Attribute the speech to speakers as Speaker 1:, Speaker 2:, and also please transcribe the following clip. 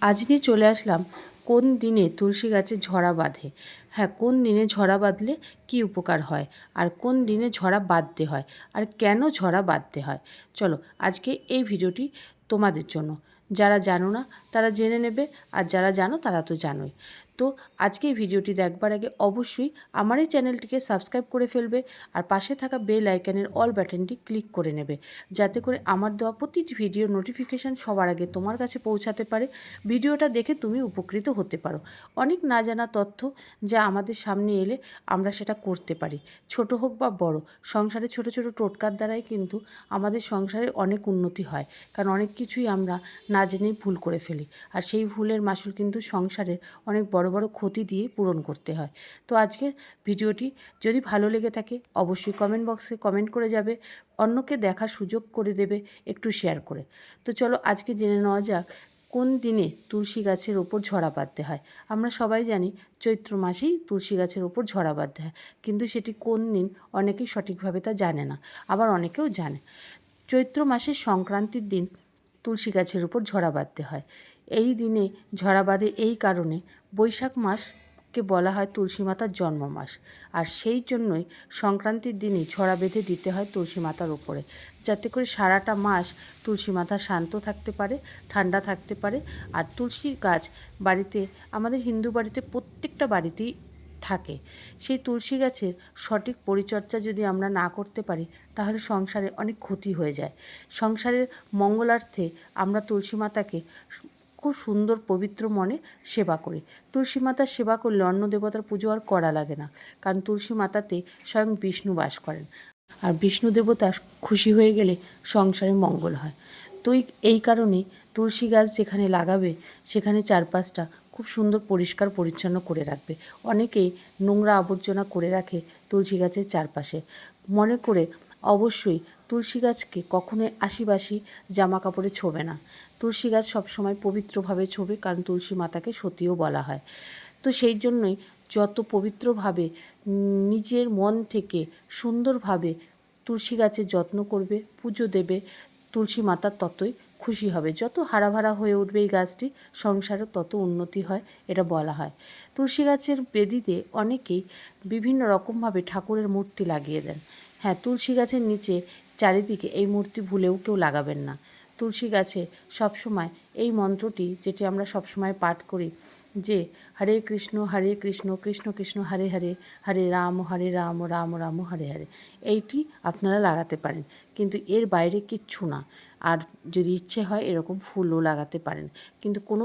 Speaker 1: আজ নিয়ে চলে আসলাম কোন দিনে তুলসী গাছে ঝরা বাঁধে। হ্যাঁ, কোন দিনে ঝরা বাঁধলে কী উপকার হয়, আর কোন দিনে ঝরা বাঁধতে হয়, আর কেন ঝরা বাঁধতে হয়। চলো আজকে এই ভিডিওটি তোমাদের জন্য। যারা জানো না তারা জেনে নেবে, আর যারা জানো তারা তো জানোই। তো আজকে এই ভিডিওটি দেখবার আগে অবশ্যই আমার এই চ্যানেলটিকে সাবস্ক্রাইব করে ফেলবে, আর পাশে থাকা বেল আইকনের অল বাটনটি ক্লিক করে নেবে, যাতে করে আমার দেওয়া প্রতিটি ভিডিও নোটিফিকেশান সবার আগে তোমার কাছে পৌঁছাতে পারে। ভিডিওটা দেখে তুমি উপকৃত হতে পারো। অনেক না জানা তথ্য যা আমাদের সামনে এলে আমরা সেটা করতে পারি, ছোট হোক বা বড়। সংসারে ছোট ছোট টোটকার দ্বারাই কিন্তু আমাদের সংসারের অনেক উন্নতি হয়, কারণ অনেক কিছুই আমরা না জেনেই ভুল করে ফেলি, আর সেই ভুলের মাসুল কিন্তু সংসারের অনেক বড় বড় ক্ষতি দিয়ে পূরণ করতে হয়। তো আজকের ভিডিওটি যদি ভালো লেগে থাকে অবশ্যই কমেন্ট বক্সে কমেন্ট করে যাবে, অন্যকে দেখার সুযোগ করে দেবে একটু শেয়ার করে। তো চলো আজকে জেনে নেওয়া যাক কোন দিনে তুলসী গাছের ওপর ঝরা বাঁধতে হয়। আমরা সবাই জানি চৈত্র মাসেই তুলসী গাছের ওপর ঝরা বাঁধতে হয়, কিন্তু সেটি কোন দিন অনেকেই সঠিকভাবে তা জানে না, আবার অনেকেও জানে। চৈত্র মাসের সংক্রান্তির দিন তুলসী গাছের উপর ঝরা বাঁধতে হয়। এই দিনে ঝরা বাঁধে এই কারণে, বৈশাখ মাসকে বলা হয় তুলসী মাতার জন্ম মাস, আর সেই জন্যই সংক্রান্তির দিনই ঝরা বেঁধে দিতে হয় তুলসী মাতার ওপরে, যাতে করে সারাটা মাস তুলসী মাতা শান্ত থাকতে পারে, ঠান্ডা থাকতে পারে। আর তুলসী গাছ বাড়িতে, আমাদের হিন্দু বাড়িতে প্রত্যেকটা বাড়িতেই থাকে। সেই তুলসী গাছের সঠিক পরিচর্যা যদি আমরা না করতে পারি, তাহলে সংসারে অনেক ক্ষতি হয়ে যায়। সংসারের মঙ্গলার্থে আমরা তুলসী মাতাকে খুব সুন্দর পবিত্র মনে সেবা করি। তুলসী মাতার সেবা করলে অন্য দেবতার পুজো আর করা লাগে না, কারণ তুলসী মাতাতে স্বয়ং বিষ্ণু বাস করেন, আর বিষ্ণু দেবতা খুশি হয়ে গেলে সংসারে মঙ্গল হয়। তো এই কারণে তুলসী গাছ যেখানে লাগাবে সেখানে চারপাশটা খুব সুন্দর পরিষ্কার পরিচ্ছন্ন করে রাখবে। অনেকেই নোংরা আবর্জনা করে রাখে তুলসী গাছের চারপাশে, মনে করে অবশ্যই তুলসী গাছকে কখনোই আশিবাসি জামা কাপড়ে ছোবে না। তুলসী গাছ সবসময় পবিত্রভাবে ছোবে, কারণ তুলসী মাতাকে সতীও বলা হয়। তো সেই জন্যই যত পবিত্রভাবে নিজের মন থেকে সুন্দরভাবে তুলসী গাছের যত্ন করবে, পুজো দেবে, তুলসী মাতার ততই খুশি হবে। যত হারাভারা হয়ে উঠবে এই গাছটি, সংসারে তত উন্নতি হয় এটা বলা হয়। তুলসী গাছের বেদিতে অনেকেই বিভিন্ন রকমভাবে ঠাকুরের মূর্তি লাগিয়ে দেন। হ্যাঁ, তুলসী গাছের নিচে চারিদিকে এই মূর্তি ভুলেও কেউ লাগাবেন না। তুলসী গাছে সবসময় এই মন্ত্রটি, যেটি আমরা সবসময় পাঠ করি, যে হরে কৃষ্ণ কৃষ্ণ কৃষ্ণ হরে হরে, হরে রাম রাম রাম হরে হরে, এইটি আপনারা লাগাতে পারেন, কিন্তু এর বাইরে কিচ্ছু না। আর যদি ইচ্ছে হয় এরকম ফুলও লাগাতে পারেন, কিন্তু কোনো